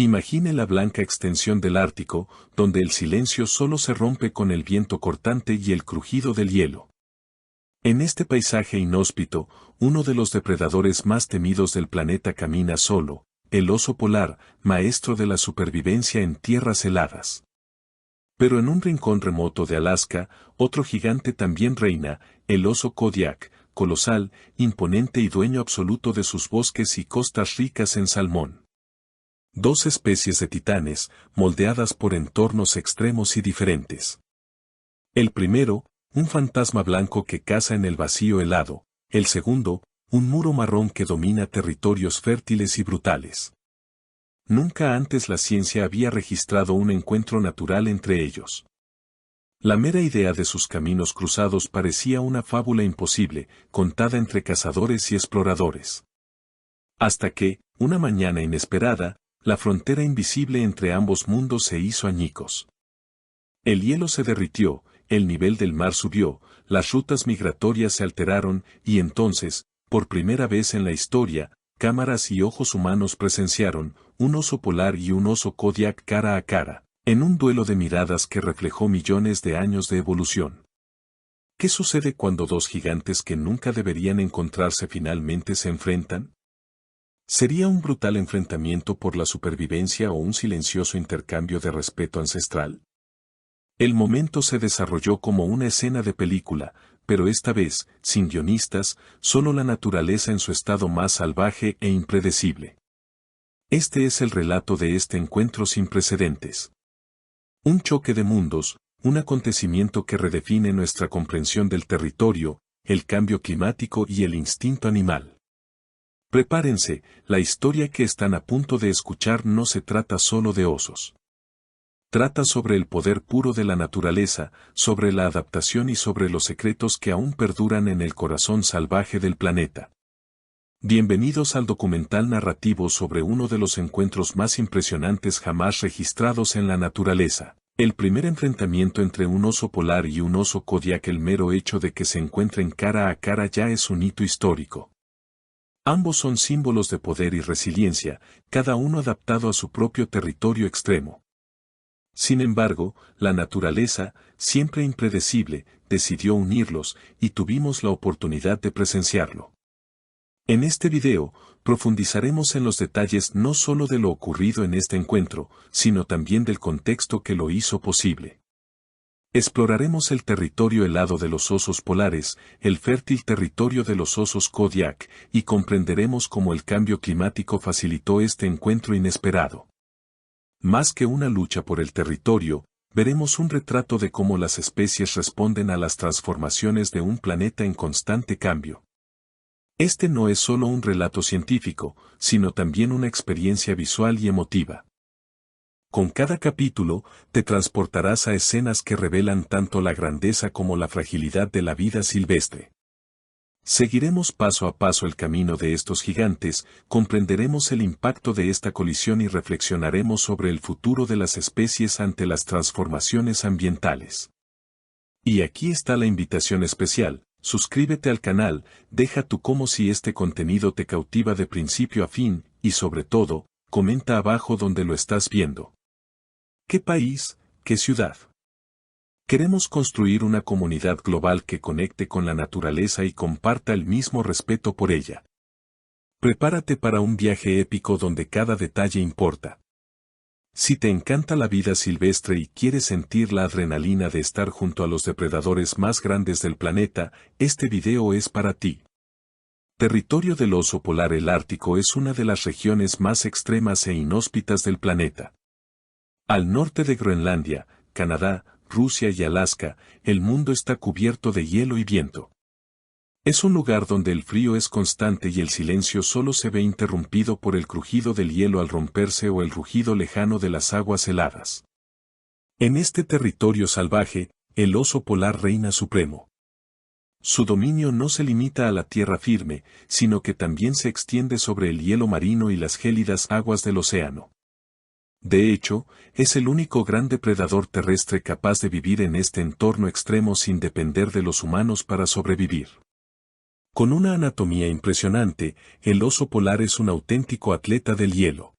Imagine la blanca extensión del Ártico, donde el silencio solo se rompe con el viento cortante y el crujido del hielo. En este paisaje inhóspito, uno de los depredadores más temidos del planeta camina solo, el oso polar, maestro de la supervivencia en tierras heladas. Pero en un rincón remoto de Alaska, otro gigante también reina, el oso Kodiak, colosal, imponente y dueño absoluto de sus bosques y costas ricas en salmón. Dos especies de titanes, moldeadas por entornos extremos y diferentes. El primero, un fantasma blanco que caza en el vacío helado, el segundo, un muro marrón que domina territorios fértiles y brutales. Nunca antes la ciencia había registrado un encuentro natural entre ellos. La mera idea de sus caminos cruzados parecía una fábula imposible, contada entre cazadores y exploradores. Hasta que, una mañana inesperada, la frontera invisible entre ambos mundos se hizo añicos. El hielo se derritió, el nivel del mar subió, las rutas migratorias se alteraron y entonces, por primera vez en la historia, cámaras y ojos humanos presenciaron un oso polar y un oso Kodiak cara a cara, en un duelo de miradas que reflejó millones de años de evolución. ¿Qué sucede cuando dos gigantes que nunca deberían encontrarse finalmente se enfrentan? ¿Sería un brutal enfrentamiento por la supervivencia o un silencioso intercambio de respeto ancestral? El momento se desarrolló como una escena de película, pero esta vez, sin guionistas, solo la naturaleza en su estado más salvaje e impredecible. Este es el relato de este encuentro sin precedentes. Un choque de mundos, un acontecimiento que redefine nuestra comprensión del territorio, el cambio climático y el instinto animal. Prepárense, la historia que están a punto de escuchar no se trata solo de osos. Trata sobre el poder puro de la naturaleza, sobre la adaptación y sobre los secretos que aún perduran en el corazón salvaje del planeta. Bienvenidos al documental narrativo sobre uno de los encuentros más impresionantes jamás registrados en la naturaleza. El primer enfrentamiento entre un oso polar y un oso Kodiak, el mero hecho de que se encuentren cara a cara ya es un hito histórico. Ambos son símbolos de poder y resiliencia, cada uno adaptado a su propio territorio extremo. Sin embargo, la naturaleza, siempre impredecible, decidió unirlos, y tuvimos la oportunidad de presenciarlo. En este video, profundizaremos en los detalles no solo de lo ocurrido en este encuentro, sino también del contexto que lo hizo posible. Exploraremos el territorio helado de los osos polares, el fértil territorio de los osos Kodiak, y comprenderemos cómo el cambio climático facilitó este encuentro inesperado. Más que una lucha por el territorio, veremos un retrato de cómo las especies responden a las transformaciones de un planeta en constante cambio. Este no es solo un relato científico, sino también una experiencia visual y emotiva. Con cada capítulo, te transportarás a escenas que revelan tanto la grandeza como la fragilidad de la vida silvestre. Seguiremos paso a paso el camino de estos gigantes, comprenderemos el impacto de esta colisión y reflexionaremos sobre el futuro de las especies ante las transformaciones ambientales. Y aquí está la invitación especial: suscríbete al canal, deja tu como si este contenido te cautiva de principio a fin, y sobre todo, comenta abajo donde lo estás viendo. ¿Qué país, qué ciudad? Queremos construir una comunidad global que conecte con la naturaleza y comparta el mismo respeto por ella. Prepárate para un viaje épico donde cada detalle importa. Si te encanta la vida silvestre y quieres sentir la adrenalina de estar junto a los depredadores más grandes del planeta, este video es para ti. Territorio del oso polar. El Ártico es una de las regiones más extremas e inhóspitas del planeta. Al norte de Groenlandia, Canadá, Rusia y Alaska, el mundo está cubierto de hielo y viento. Es un lugar donde el frío es constante y el silencio solo se ve interrumpido por el crujido del hielo al romperse o el rugido lejano de las aguas heladas. En este territorio salvaje, el oso polar reina supremo. Su dominio no se limita a la tierra firme, sino que también se extiende sobre el hielo marino y las gélidas aguas del océano. De hecho, es el único gran depredador terrestre capaz de vivir en este entorno extremo sin depender de los humanos para sobrevivir. Con una anatomía impresionante, el oso polar es un auténtico atleta del hielo.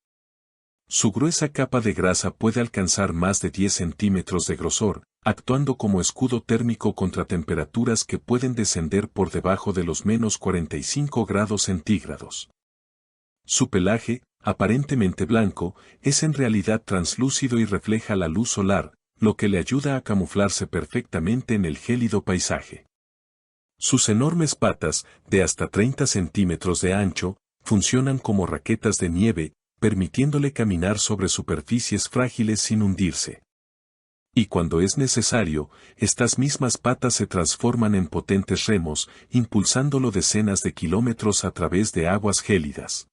Su gruesa capa de grasa puede alcanzar más de 10 centímetros de grosor, actuando como escudo térmico contra temperaturas que pueden descender por debajo de los -45 °C. Su pelaje, aparentemente blanco, es en realidad translúcido y refleja la luz solar, lo que le ayuda a camuflarse perfectamente en el gélido paisaje. Sus enormes patas, de hasta 30 centímetros de ancho, funcionan como raquetas de nieve, permitiéndole caminar sobre superficies frágiles sin hundirse. Y cuando es necesario, estas mismas patas se transforman en potentes remos, impulsándolo decenas de kilómetros a través de aguas gélidas.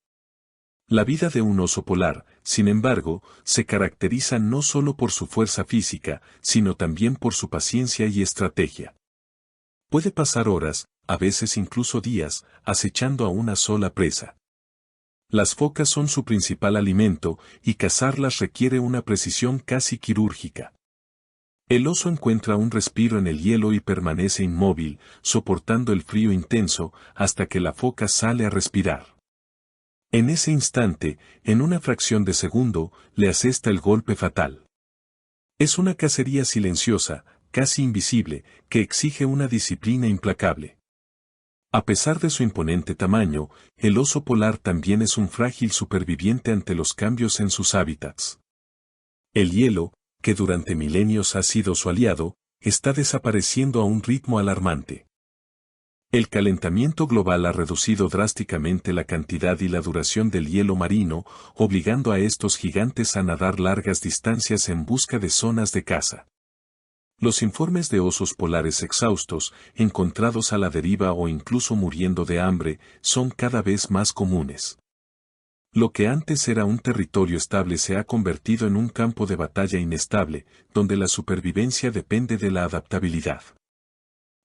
La vida de un oso polar, sin embargo, se caracteriza no solo por su fuerza física, sino también por su paciencia y estrategia. Puede pasar horas, a veces incluso días, acechando a una sola presa. Las focas son su principal alimento, y cazarlas requiere una precisión casi quirúrgica. El oso encuentra un respiro en el hielo y permanece inmóvil, soportando el frío intenso, hasta que la foca sale a respirar. En ese instante, en una fracción de segundo, le asesta el golpe fatal. Es una cacería silenciosa, casi invisible, que exige una disciplina implacable. A pesar de su imponente tamaño, el oso polar también es un frágil superviviente ante los cambios en sus hábitats. El hielo, que durante milenios ha sido su aliado, está desapareciendo a un ritmo alarmante. El calentamiento global ha reducido drásticamente la cantidad y la duración del hielo marino, obligando a estos gigantes a nadar largas distancias en busca de zonas de caza. Los informes de osos polares exhaustos, encontrados a la deriva o incluso muriendo de hambre, son cada vez más comunes. Lo que antes era un territorio estable se ha convertido en un campo de batalla inestable, donde la supervivencia depende de la adaptabilidad.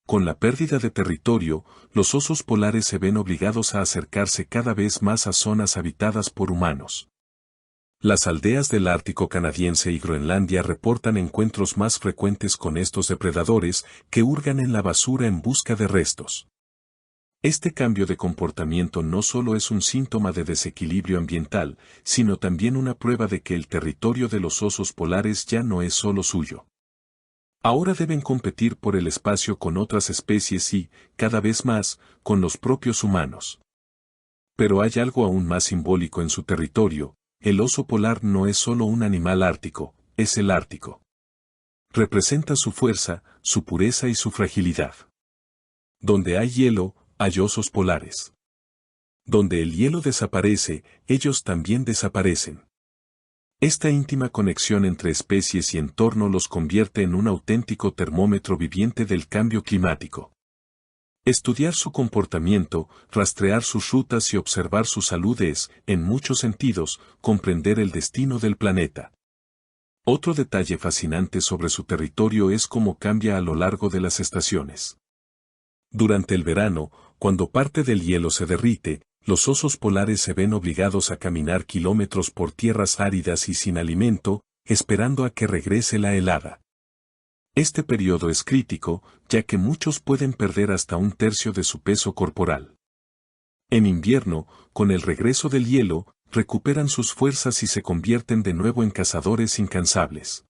Con la pérdida de territorio, los osos polares se ven obligados a acercarse cada vez más a zonas habitadas por humanos. Las aldeas del Ártico canadiense y Groenlandia reportan encuentros más frecuentes con estos depredadores que hurgan en la basura en busca de restos. Este cambio de comportamiento no solo es un síntoma de desequilibrio ambiental, sino también una prueba de que el territorio de los osos polares ya no es solo suyo. Ahora deben competir por el espacio con otras especies y, cada vez más, con los propios humanos. Pero hay algo aún más simbólico en su territorio. El oso polar no es solo un animal ártico, es el Ártico. Representa su fuerza, su pureza y su fragilidad. Donde hay hielo, hay osos polares. Donde el hielo desaparece, ellos también desaparecen. Esta íntima conexión entre especies y entorno los convierte en un auténtico termómetro viviente del cambio climático. Estudiar su comportamiento, rastrear sus rutas y observar su salud es, en muchos sentidos, comprender el destino del planeta. Otro detalle fascinante sobre su territorio es cómo cambia a lo largo de las estaciones. Durante el verano, cuando parte del hielo se derrite, los osos polares se ven obligados a caminar kilómetros por tierras áridas y sin alimento, esperando a que regrese la helada. Este periodo es crítico, ya que muchos pueden perder hasta un tercio de su peso corporal. En invierno, con el regreso del hielo, recuperan sus fuerzas y se convierten de nuevo en cazadores incansables.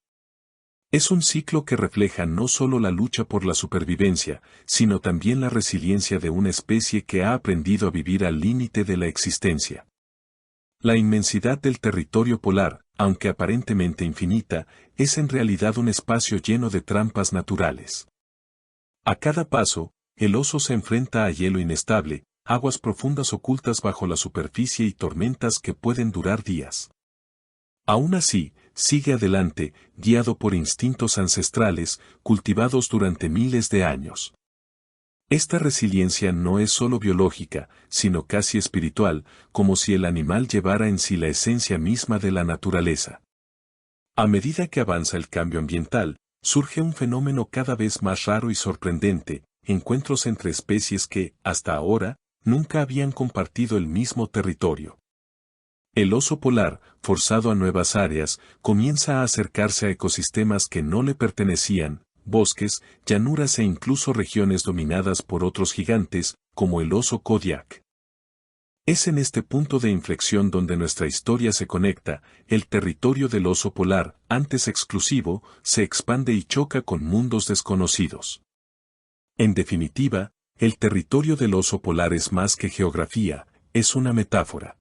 Es un ciclo que refleja no solo la lucha por la supervivencia, sino también la resiliencia de una especie que ha aprendido a vivir al límite de la existencia. La inmensidad del territorio polar, aunque aparentemente infinita, es en realidad un espacio lleno de trampas naturales. A cada paso, el oso se enfrenta a hielo inestable, aguas profundas ocultas bajo la superficie y tormentas que pueden durar días. Aún así, sigue adelante, guiado por instintos ancestrales, cultivados durante miles de años. Esta resiliencia no es solo biológica, sino casi espiritual, como si el animal llevara en sí la esencia misma de la naturaleza. A medida que avanza el cambio ambiental, surge un fenómeno cada vez más raro y sorprendente, encuentros entre especies que, hasta ahora, nunca habían compartido el mismo territorio. El oso polar, forzado a nuevas áreas, comienza a acercarse a ecosistemas que no le pertenecían, bosques, llanuras e incluso regiones dominadas por otros gigantes, como el oso Kodiak. Es en este punto de inflexión donde nuestra historia se conecta, el territorio del oso polar, antes exclusivo, se expande y choca con mundos desconocidos. En definitiva, el territorio del oso polar es más que geografía, es una metáfora.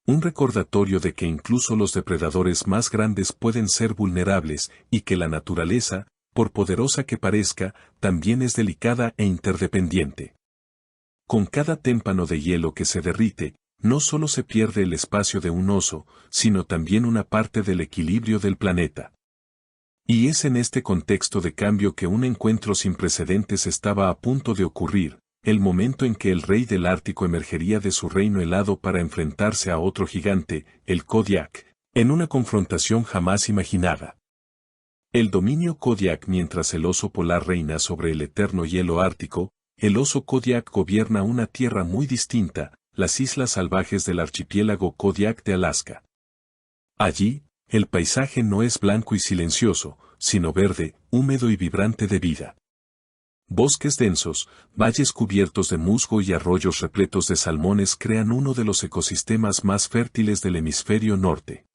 Un recordatorio de que incluso los depredadores más grandes pueden ser vulnerables y que la naturaleza, por poderosa que parezca, también es delicada e interdependiente. Con cada témpano de hielo que se derrite, no solo se pierde el espacio de un oso, sino también una parte del equilibrio del planeta. Y es en este contexto de cambio que un encuentro sin precedentes estaba a punto de ocurrir, el momento en que el rey del Ártico emergería de su reino helado para enfrentarse a otro gigante, el Kodiak, en una confrontación jamás imaginada. El dominio Kodiak. Mientras el oso polar reina sobre el eterno hielo ártico, el oso Kodiak gobierna una tierra muy distinta, las islas salvajes del archipiélago Kodiak de Alaska. Allí, el paisaje no es blanco y silencioso, sino verde, húmedo y vibrante de vida. Bosques densos, valles cubiertos de musgo y arroyos repletos de salmones crean uno de los ecosistemas más fértiles del hemisferio norte.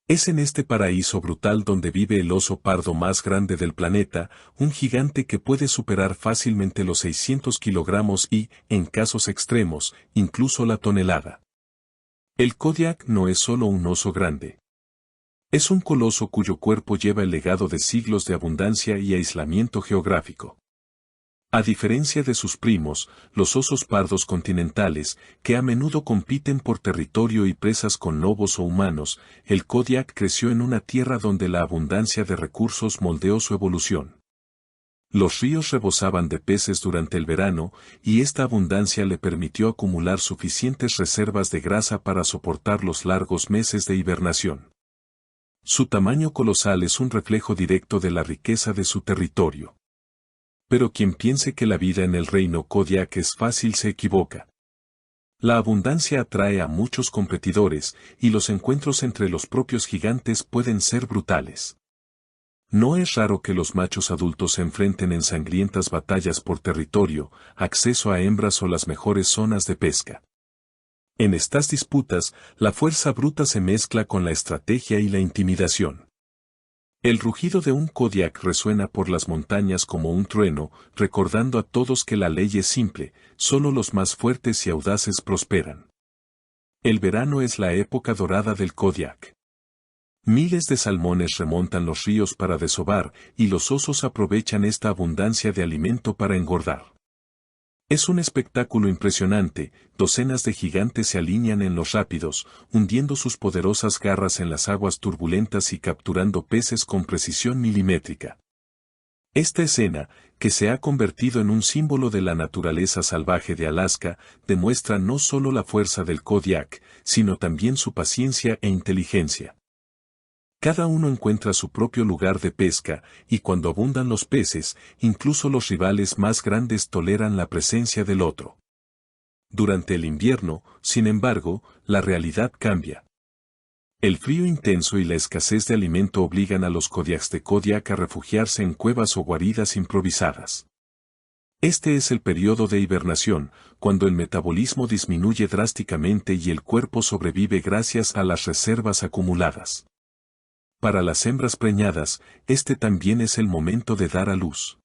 Es en este paraíso brutal donde vive el oso pardo más grande del planeta, un gigante que puede superar fácilmente los 600 kilogramos y, en casos extremos, incluso la tonelada. El Kodiak no es solo un oso grande. Es un coloso cuyo cuerpo lleva el legado de siglos de abundancia y aislamiento geográfico. A diferencia de sus primos, los osos pardos continentales, que a menudo compiten por territorio y presas con lobos o humanos, el Kodiak creció en una tierra donde la abundancia de recursos moldeó su evolución. Los ríos rebosaban de peces durante el verano, y esta abundancia le permitió acumular suficientes reservas de grasa para soportar los largos meses de hibernación. Su tamaño colosal es un reflejo directo de la riqueza de su territorio. Pero quien piense que la vida en el reino Kodiak es fácil se equivoca. La abundancia atrae a muchos competidores, y los encuentros entre los propios gigantes pueden ser brutales. No es raro que los machos adultos se enfrenten en sangrientas batallas por territorio, acceso a hembras o las mejores zonas de pesca. En estas disputas, la fuerza bruta se mezcla con la estrategia y la intimidación. El rugido de un Kodiak resuena por las montañas como un trueno, recordando a todos que la ley es simple, solo los más fuertes y audaces prosperan. El verano es la época dorada del Kodiak. Miles de salmones remontan los ríos para desovar, y los osos aprovechan esta abundancia de alimento para engordar. Es un espectáculo impresionante, docenas de gigantes se alinean en los rápidos, hundiendo sus poderosas garras en las aguas turbulentas y capturando peces con precisión milimétrica. Esta escena, que se ha convertido en un símbolo de la naturaleza salvaje de Alaska, demuestra no solo la fuerza del Kodiak, sino también su paciencia e inteligencia. Cada uno encuentra su propio lugar de pesca, y cuando abundan los peces, incluso los rivales más grandes toleran la presencia del otro. Durante el invierno, sin embargo, la realidad cambia. El frío intenso y la escasez de alimento obligan a los Kodiaks de Kodiak a refugiarse en cuevas o guaridas improvisadas. Este es el periodo de hibernación, cuando el metabolismo disminuye drásticamente y el cuerpo sobrevive gracias a las reservas acumuladas. Para las hembras preñadas, este también es el momento de dar a luz.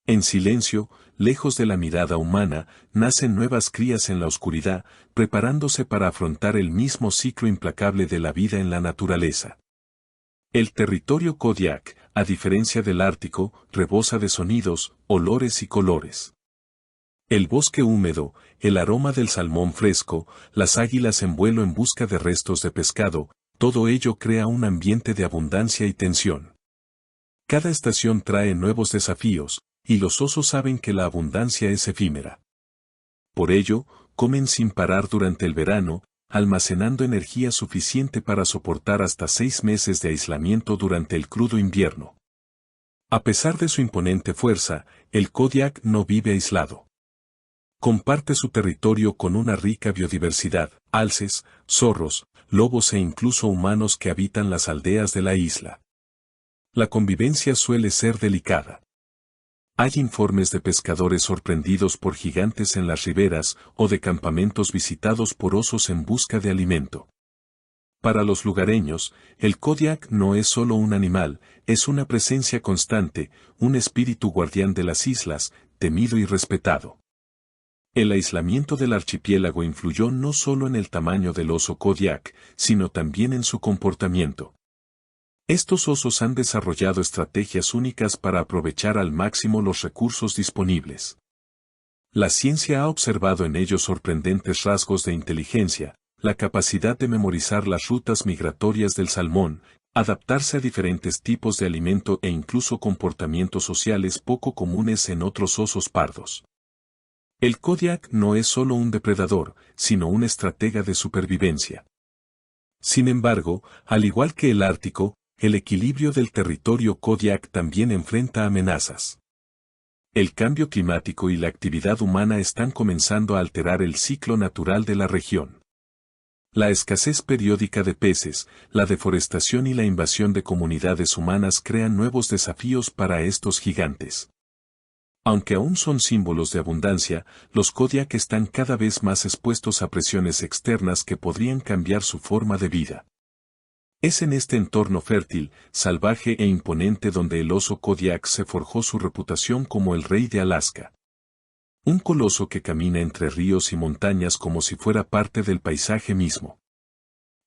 En silencio, lejos de la mirada humana, nacen nuevas crías en la oscuridad, preparándose para afrontar el mismo ciclo implacable de la vida en la naturaleza. El territorio Kodiak, a diferencia del Ártico, rebosa de sonidos, olores y colores. El bosque húmedo, el aroma del salmón fresco, las águilas en vuelo en busca de restos de pescado, todo ello crea un ambiente de abundancia y tensión. Cada estación trae nuevos desafíos, y los osos saben que la abundancia es efímera. Por ello, comen sin parar durante el verano, almacenando energía suficiente para soportar hasta 6 meses de aislamiento durante el crudo invierno. A pesar de su imponente fuerza, el Kodiak no vive aislado. Comparte su territorio con una rica biodiversidad, alces, zorros, lobos e incluso humanos que habitan las aldeas de la isla. La convivencia suele ser delicada. Hay informes de pescadores sorprendidos por gigantes en las riberas o de campamentos visitados por osos en busca de alimento. Para los lugareños, el Kodiak no es solo un animal, es una presencia constante, un espíritu guardián de las islas, temido y respetado. El aislamiento del archipiélago influyó no solo en el tamaño del oso Kodiak, sino también en su comportamiento. Estos osos han desarrollado estrategias únicas para aprovechar al máximo los recursos disponibles. La ciencia ha observado en ellos sorprendentes rasgos de inteligencia, la capacidad de memorizar las rutas migratorias del salmón, adaptarse a diferentes tipos de alimento e incluso comportamientos sociales poco comunes en otros osos pardos. El Kodiak no es solo un depredador, sino un estratega de supervivencia. Sin embargo, al igual que el Ártico, el equilibrio del territorio Kodiak también enfrenta amenazas. El cambio climático y la actividad humana están comenzando a alterar el ciclo natural de la región. La escasez periódica de peces, la deforestación y la invasión de comunidades humanas crean nuevos desafíos para estos gigantes. Aunque aún son símbolos de abundancia, los Kodiak están cada vez más expuestos a presiones externas que podrían cambiar su forma de vida. Es en este entorno fértil, salvaje e imponente donde el oso Kodiak se forjó su reputación como el rey de Alaska. Un coloso que camina entre ríos y montañas como si fuera parte del paisaje mismo.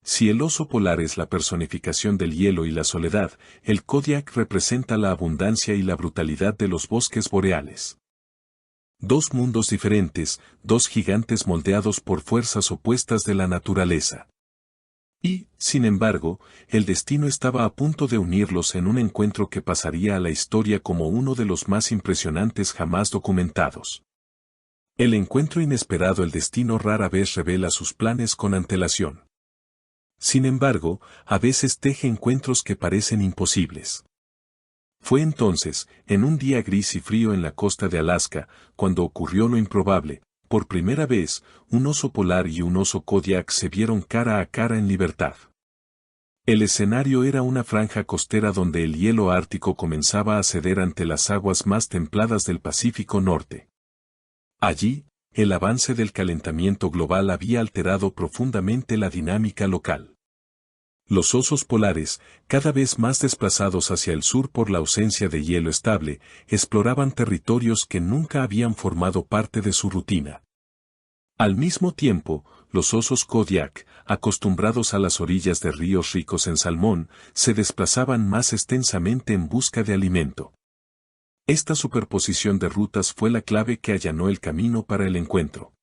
Si el oso polar es la personificación del hielo y la soledad, el Kodiak representa la abundancia y la brutalidad de los bosques boreales. Dos mundos diferentes, dos gigantes moldeados por fuerzas opuestas de la naturaleza. Y, sin embargo, el destino estaba a punto de unirlos en un encuentro que pasaría a la historia como uno de los más impresionantes jamás documentados. El encuentro inesperado. El destino rara vez revela sus planes con antelación. Sin embargo, a veces teje encuentros que parecen imposibles. Fue entonces, en un día gris y frío en la costa de Alaska, cuando ocurrió lo improbable. Por primera vez, un oso polar y un oso Kodiak se vieron cara a cara en libertad. El escenario era una franja costera donde el hielo ártico comenzaba a ceder ante las aguas más templadas del Pacífico Norte. Allí, el avance del calentamiento global había alterado profundamente la dinámica local. Los osos polares, cada vez más desplazados hacia el sur por la ausencia de hielo estable, exploraban territorios que nunca habían formado parte de su rutina. Al mismo tiempo, los osos Kodiak, acostumbrados a las orillas de ríos ricos en salmón, se desplazaban más extensamente en busca de alimento. Esta superposición de rutas fue la clave que allanó el camino para el encuentro.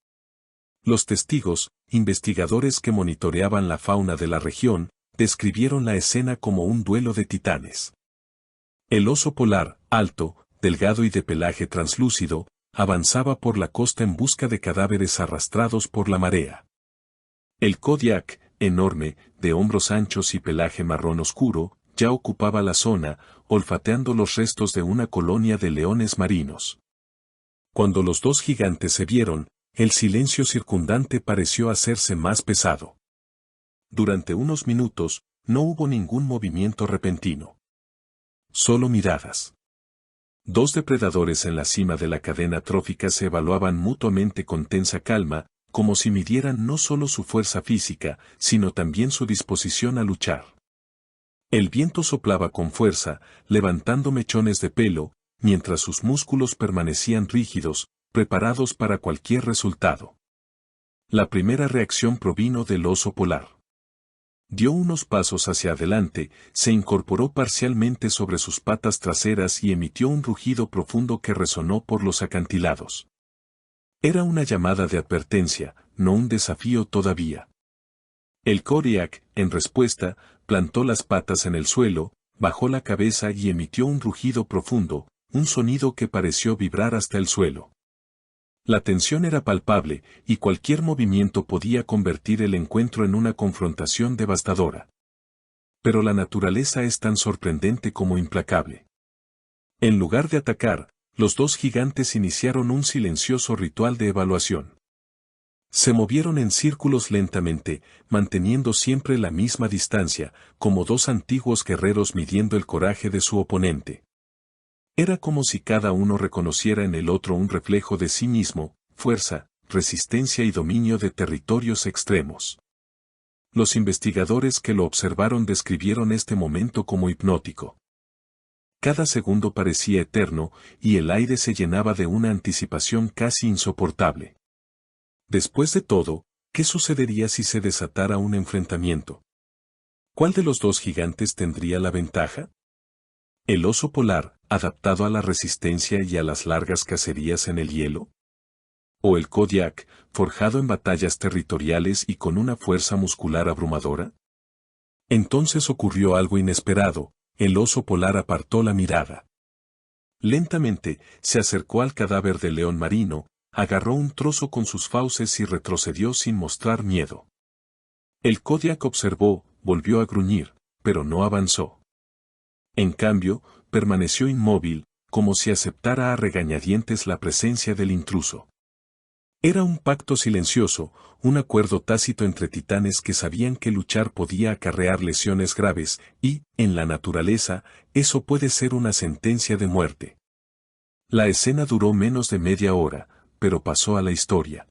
Los testigos, investigadores que monitoreaban la fauna de la región, describieron la escena como un duelo de titanes. El oso polar, alto, delgado y de pelaje translúcido, avanzaba por la costa en busca de cadáveres arrastrados por la marea. El Kodiak, enorme, de hombros anchos y pelaje marrón oscuro, ya ocupaba la zona, olfateando los restos de una colonia de leones marinos. Cuando los dos gigantes se vieron, el silencio circundante pareció hacerse más pesado. Durante unos minutos, no hubo ningún movimiento repentino. Solo miradas. Dos depredadores en la cima de la cadena trófica se evaluaban mutuamente con tensa calma, como si midieran no solo su fuerza física, sino también su disposición a luchar. El viento soplaba con fuerza, levantando mechones de pelo, mientras sus músculos permanecían rígidos, preparados para cualquier resultado. La primera reacción provino del oso polar. Dio unos pasos hacia adelante, se incorporó parcialmente sobre sus patas traseras y emitió un rugido profundo que resonó por los acantilados. Era una llamada de advertencia, no un desafío todavía. El Kodiak, en respuesta, plantó las patas en el suelo, bajó la cabeza y emitió un rugido profundo, un sonido que pareció vibrar hasta el suelo. La tensión era palpable, y cualquier movimiento podía convertir el encuentro en una confrontación devastadora. Pero la naturaleza es tan sorprendente como implacable. En lugar de atacar, los dos gigantes iniciaron un silencioso ritual de evaluación. Se movieron en círculos lentamente, manteniendo siempre la misma distancia, como dos antiguos guerreros midiendo el coraje de su oponente. Era como si cada uno reconociera en el otro un reflejo de sí mismo, fuerza, resistencia y dominio de territorios extremos. Los investigadores que lo observaron describieron este momento como hipnótico. Cada segundo parecía eterno, y el aire se llenaba de una anticipación casi insoportable. Después de todo, ¿qué sucedería si se desatara un enfrentamiento? ¿Cuál de los dos gigantes tendría la ventaja? ¿El oso polar, adaptado a la resistencia y a las largas cacerías en el hielo? ¿O el Kodiak, forjado en batallas territoriales y con una fuerza muscular abrumadora? Entonces ocurrió algo inesperado. El oso polar apartó la mirada. Lentamente, se acercó al cadáver del león marino, agarró un trozo con sus fauces y retrocedió sin mostrar miedo. El Kodiak observó, volvió a gruñir, pero no avanzó. En cambio, permaneció inmóvil, como si aceptara a regañadientes la presencia del intruso. Era un pacto silencioso, un acuerdo tácito entre titanes que sabían que luchar podía acarrear lesiones graves, y, en la naturaleza, eso puede ser una sentencia de muerte. La escena duró menos de media hora, pero pasó a la historia.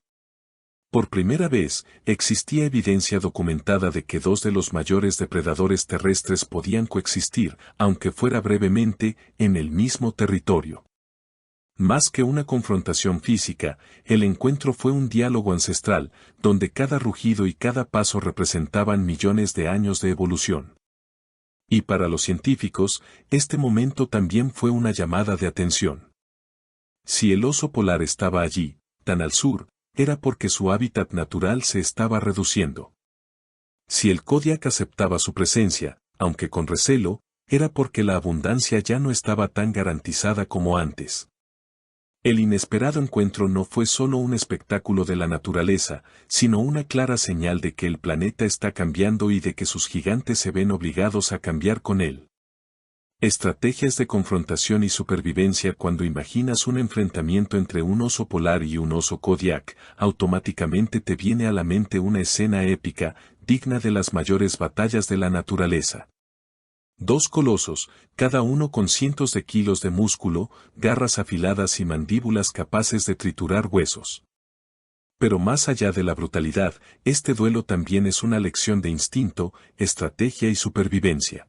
Por primera vez, existía evidencia documentada de que dos de los mayores depredadores terrestres podían coexistir, aunque fuera brevemente, en el mismo territorio. Más que una confrontación física, el encuentro fue un diálogo ancestral, donde cada rugido y cada paso representaban millones de años de evolución. Y para los científicos, este momento también fue una llamada de atención. Si el oso polar estaba allí, tan al sur, era porque su hábitat natural se estaba reduciendo. Si el Kodiak aceptaba su presencia, aunque con recelo, era porque la abundancia ya no estaba tan garantizada como antes. El inesperado encuentro no fue solo un espectáculo de la naturaleza, sino una clara señal de que el planeta está cambiando y de que sus gigantes se ven obligados a cambiar con él. Estrategias de confrontación y supervivencia. Cuando imaginas un enfrentamiento entre un oso polar y un oso Kodiak, automáticamente te viene a la mente una escena épica, digna de las mayores batallas de la naturaleza. Dos colosos, cada uno con cientos de kilos de músculo, garras afiladas y mandíbulas capaces de triturar huesos. Pero más allá de la brutalidad, este duelo también es una lección de instinto, estrategia y supervivencia.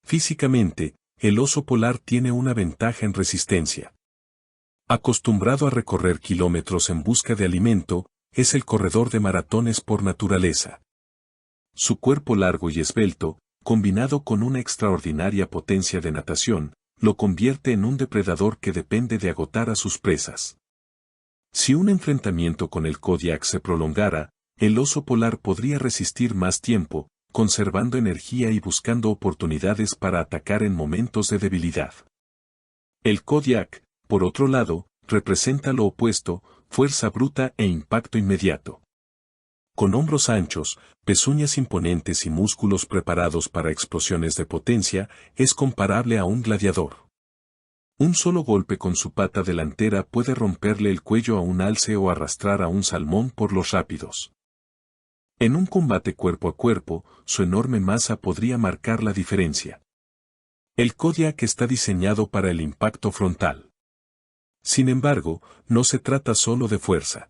Físicamente, el oso polar tiene una ventaja en resistencia. Acostumbrado a recorrer kilómetros en busca de alimento, es el corredor de maratones por naturaleza. Su cuerpo largo y esbelto, combinado con una extraordinaria potencia de natación, lo convierte en un depredador que depende de agotar a sus presas. Si un enfrentamiento con el Kodiak se prolongara, el oso polar podría resistir más tiempo, conservando energía y buscando oportunidades para atacar en momentos de debilidad. El Kodiak, por otro lado, representa lo opuesto, fuerza bruta e impacto inmediato. Con hombros anchos, pezuñas imponentes y músculos preparados para explosiones de potencia, es comparable a un gladiador. Un solo golpe con su pata delantera puede romperle el cuello a un alce o arrastrar a un salmón por los rápidos. En un combate cuerpo a cuerpo, su enorme masa podría marcar la diferencia. El Kodiak está diseñado para el impacto frontal. Sin embargo, no se trata solo de fuerza.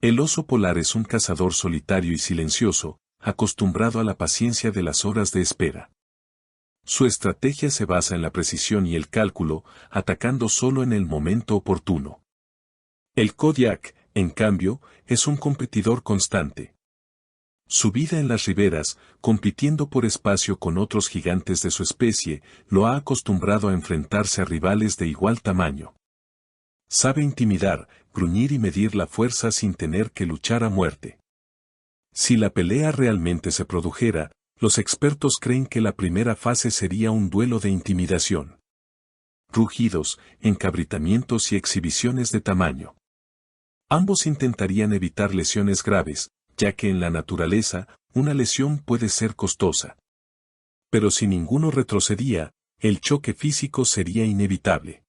El oso polar es un cazador solitario y silencioso, acostumbrado a la paciencia de las horas de espera. Su estrategia se basa en la precisión y el cálculo, atacando solo en el momento oportuno. El Kodiak, en cambio, es un competidor constante. Su vida en las riberas, compitiendo por espacio con otros gigantes de su especie, lo ha acostumbrado a enfrentarse a rivales de igual tamaño. Sabe intimidar, gruñir y medir la fuerza sin tener que luchar a muerte. Si la pelea realmente se produjera, los expertos creen que la primera fase sería un duelo de intimidación. Rugidos, encabritamientos y exhibiciones de tamaño. Ambos intentarían evitar lesiones graves, ya que en la naturaleza, una lesión puede ser costosa. Pero si ninguno retrocedía, el choque físico sería inevitable.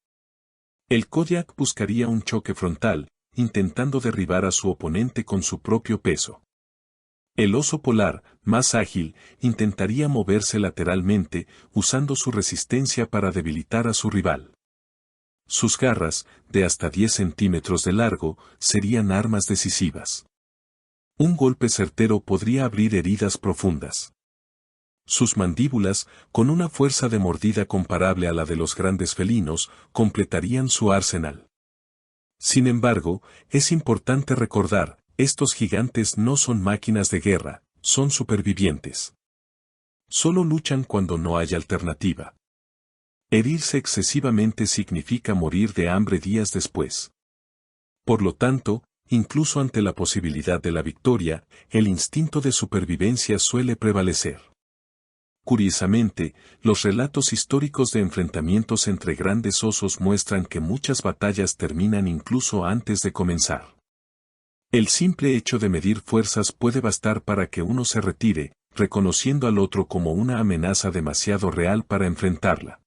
El Kodiak buscaría un choque frontal, intentando derribar a su oponente con su propio peso. El oso polar, más ágil, intentaría moverse lateralmente, usando su resistencia para debilitar a su rival. Sus garras, de hasta 10 centímetros de largo, serían armas decisivas. Un golpe certero podría abrir heridas profundas. Sus mandíbulas, con una fuerza de mordida comparable a la de los grandes felinos, completarían su arsenal. Sin embargo, es importante recordar, estos gigantes no son máquinas de guerra, son supervivientes. Solo luchan cuando no hay alternativa. Herirse excesivamente significa morir de hambre días después. Por lo tanto, incluso ante la posibilidad de la victoria, el instinto de supervivencia suele prevalecer. Curiosamente, los relatos históricos de enfrentamientos entre grandes osos muestran que muchas batallas terminan incluso antes de comenzar. El simple hecho de medir fuerzas puede bastar para que uno se retire, reconociendo al otro como una amenaza demasiado real para enfrentarla.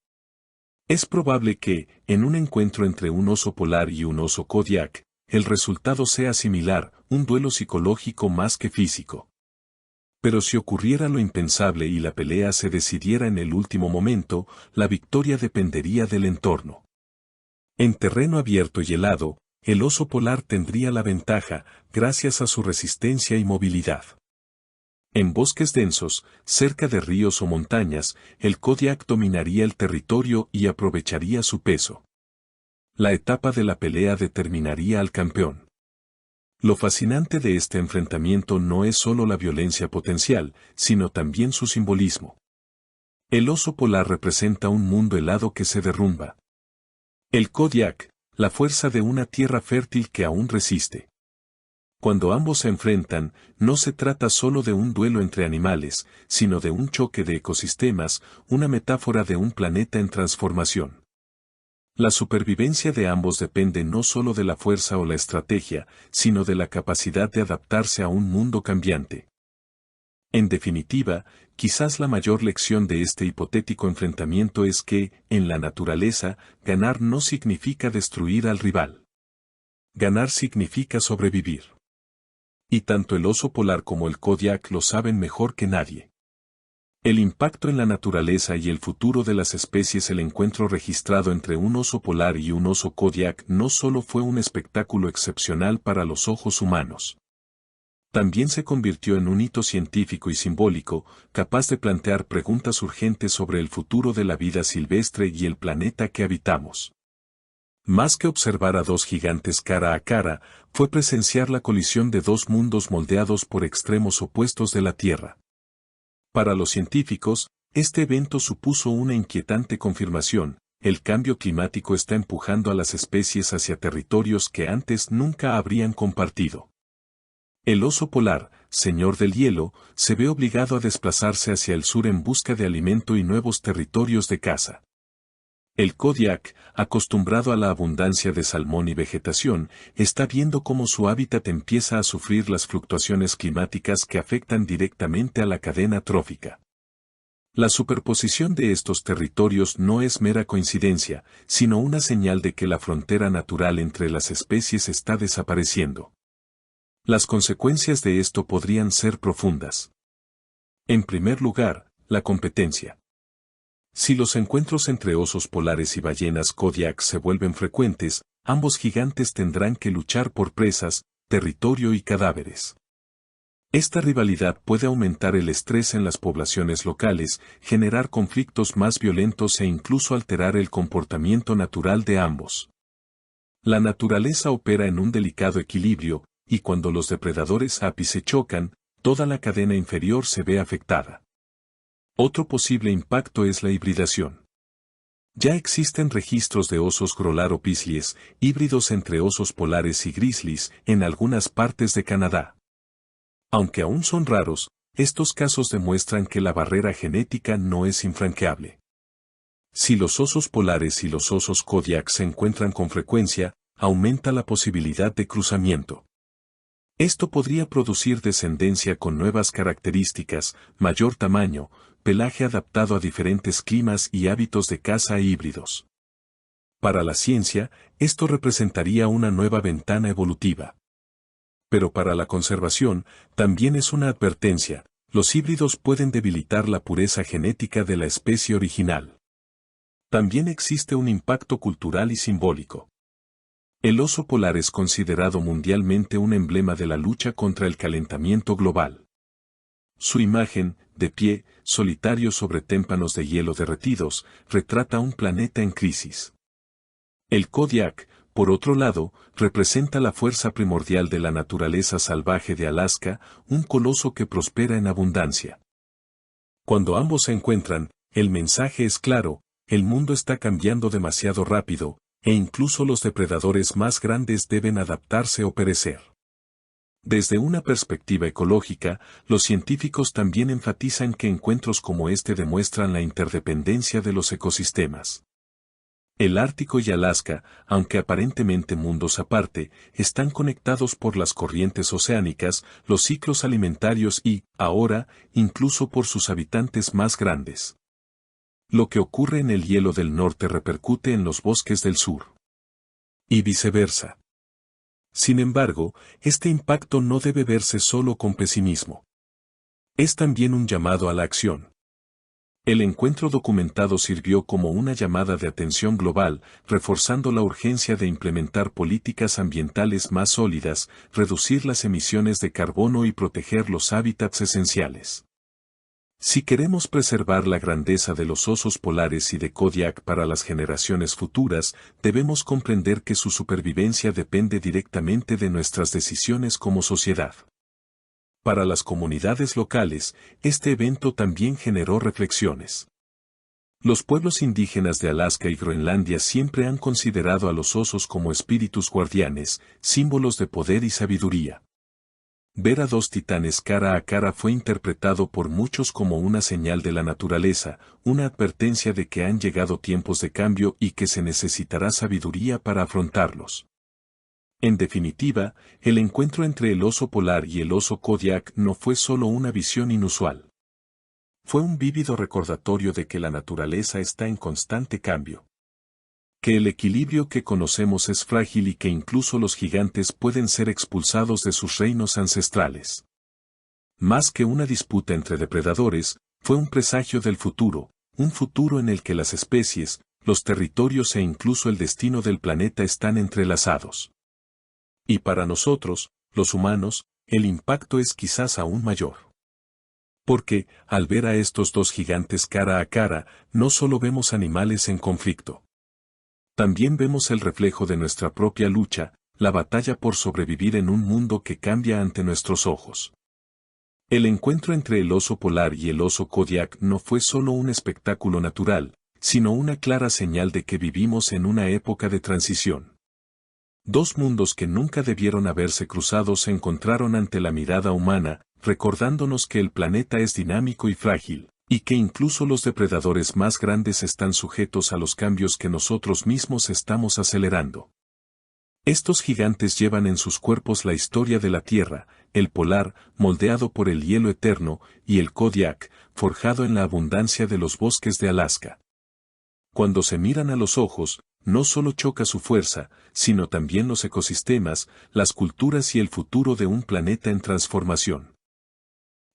Es probable que, en un encuentro entre un oso polar y un oso Kodiak, el resultado sea similar, un duelo psicológico más que físico. Pero si ocurriera lo impensable y la pelea se decidiera en el último momento, la victoria dependería del entorno. En terreno abierto y helado, el oso polar tendría la ventaja, gracias a su resistencia y movilidad. En bosques densos, cerca de ríos o montañas, el Kodiak dominaría el territorio y aprovecharía su peso. La etapa de la pelea determinaría al campeón. Lo fascinante de este enfrentamiento no es solo la violencia potencial, sino también su simbolismo. El oso polar representa un mundo helado que se derrumba. El Kodiak, la fuerza de una tierra fértil que aún resiste. Cuando ambos se enfrentan, no se trata solo de un duelo entre animales, sino de un choque de ecosistemas, una metáfora de un planeta en transformación. La supervivencia de ambos depende no solo de la fuerza o la estrategia, sino de la capacidad de adaptarse a un mundo cambiante. En definitiva, quizás la mayor lección de este hipotético enfrentamiento es que, en la naturaleza, ganar no significa destruir al rival. Ganar significa sobrevivir. Y tanto el oso polar como el Kodiak lo saben mejor que nadie. El impacto en la naturaleza y el futuro de las especies. El encuentro registrado entre un oso polar y un oso Kodiak no solo fue un espectáculo excepcional para los ojos humanos. También se convirtió en un hito científico y simbólico, capaz de plantear preguntas urgentes sobre el futuro de la vida silvestre y el planeta que habitamos. Más que observar a dos gigantes cara a cara, fue presenciar la colisión de dos mundos moldeados por extremos opuestos de la Tierra. Para los científicos, este evento supuso una inquietante confirmación: el cambio climático está empujando a las especies hacia territorios que antes nunca habrían compartido. El oso polar, señor del hielo, se ve obligado a desplazarse hacia el sur en busca de alimento y nuevos territorios de caza. El Kodiak, acostumbrado a la abundancia de salmón y vegetación, está viendo cómo su hábitat empieza a sufrir las fluctuaciones climáticas que afectan directamente a la cadena trófica. La superposición de estos territorios no es mera coincidencia, sino una señal de que la frontera natural entre las especies está desapareciendo. Las consecuencias de esto podrían ser profundas. En primer lugar, la competencia. Si los encuentros entre osos polares y ballenas Kodiak se vuelven frecuentes, ambos gigantes tendrán que luchar por presas, territorio y cadáveres. Esta rivalidad puede aumentar el estrés en las poblaciones locales, generar conflictos más violentos e incluso alterar el comportamiento natural de ambos. La naturaleza opera en un delicado equilibrio, y cuando los depredadores ápice chocan, toda la cadena inferior se ve afectada. Otro posible impacto es la hibridación. Ya existen registros de osos grolar o pislies, híbridos entre osos polares y grizzlies, en algunas partes de Canadá. Aunque aún son raros, estos casos demuestran que la barrera genética no es infranqueable. Si los osos polares y los osos Kodiak se encuentran con frecuencia, aumenta la posibilidad de cruzamiento. Esto podría producir descendencia con nuevas características, mayor tamaño, pelaje adaptado a diferentes climas y hábitos de caza híbridos. Para la ciencia, esto representaría una nueva ventana evolutiva. Pero para la conservación, también es una advertencia: los híbridos pueden debilitar la pureza genética de la especie original. También existe un impacto cultural y simbólico. El oso polar es considerado mundialmente un emblema de la lucha contra el calentamiento global. Su imagen, de pie, solitario sobre témpanos de hielo derretidos, retrata un planeta en crisis. El Kodiak, por otro lado, representa la fuerza primordial de la naturaleza salvaje de Alaska, un coloso que prospera en abundancia. Cuando ambos se encuentran, el mensaje es claro: el mundo está cambiando demasiado rápido, e incluso los depredadores más grandes deben adaptarse o perecer. Desde una perspectiva ecológica, los científicos también enfatizan que encuentros como este demuestran la interdependencia de los ecosistemas. El Ártico y Alaska, aunque aparentemente mundos aparte, están conectados por las corrientes oceánicas, los ciclos alimentarios y, ahora, incluso por sus habitantes más grandes. Lo que ocurre en el hielo del norte repercute en los bosques del sur. Y viceversa. Sin embargo, este impacto no debe verse solo con pesimismo. Es también un llamado a la acción. El encuentro documentado sirvió como una llamada de atención global, reforzando la urgencia de implementar políticas ambientales más sólidas, reducir las emisiones de carbono y proteger los hábitats esenciales. Si queremos preservar la grandeza de los osos polares y de Kodiak para las generaciones futuras, debemos comprender que su supervivencia depende directamente de nuestras decisiones como sociedad. Para las comunidades locales, este evento también generó reflexiones. Los pueblos indígenas de Alaska y Groenlandia siempre han considerado a los osos como espíritus guardianes, símbolos de poder y sabiduría. Ver a dos titanes cara a cara fue interpretado por muchos como una señal de la naturaleza, una advertencia de que han llegado tiempos de cambio y que se necesitará sabiduría para afrontarlos. En definitiva, el encuentro entre el oso polar y el oso Kodiak no fue solo una visión inusual. Fue un vívido recordatorio de que la naturaleza está en constante cambio. Que el equilibrio que conocemos es frágil y que incluso los gigantes pueden ser expulsados de sus reinos ancestrales. Más que una disputa entre depredadores, fue un presagio del futuro, un futuro en el que las especies, los territorios e incluso el destino del planeta están entrelazados. Y para nosotros, los humanos, el impacto es quizás aún mayor. Porque, al ver a estos dos gigantes cara a cara, no solo vemos animales en conflicto. También vemos el reflejo de nuestra propia lucha, la batalla por sobrevivir en un mundo que cambia ante nuestros ojos. El encuentro entre el oso polar y el oso Kodiak no fue solo un espectáculo natural, sino una clara señal de que vivimos en una época de transición. Dos mundos que nunca debieron haberse cruzado se encontraron ante la mirada humana, recordándonos que el planeta es dinámico y frágil, y que incluso los depredadores más grandes están sujetos a los cambios que nosotros mismos estamos acelerando. Estos gigantes llevan en sus cuerpos la historia de la Tierra, el polar, moldeado por el hielo eterno, y el Kodiak, forjado en la abundancia de los bosques de Alaska. Cuando se miran a los ojos, no solo choca su fuerza, sino también los ecosistemas, las culturas y el futuro de un planeta en transformación.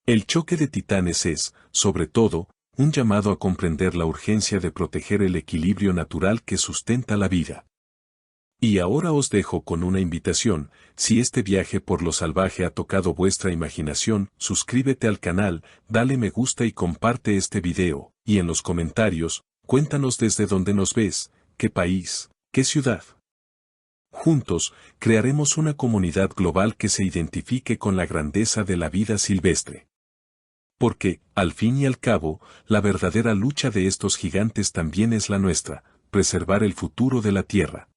El choque de titanes es, sobre todo, un llamado a comprender la urgencia de proteger el equilibrio natural que sustenta la vida. Y ahora os dejo con una invitación: si este viaje por lo salvaje ha tocado vuestra imaginación, suscríbete al canal, dale me gusta y comparte este video, y en los comentarios, cuéntanos desde dónde nos ves, qué país, qué ciudad. Juntos, crearemos una comunidad global que se identifique con la grandeza de la vida silvestre. Porque, al fin y al cabo, la verdadera lucha de estos gigantes también es la nuestra: preservar el futuro de la Tierra.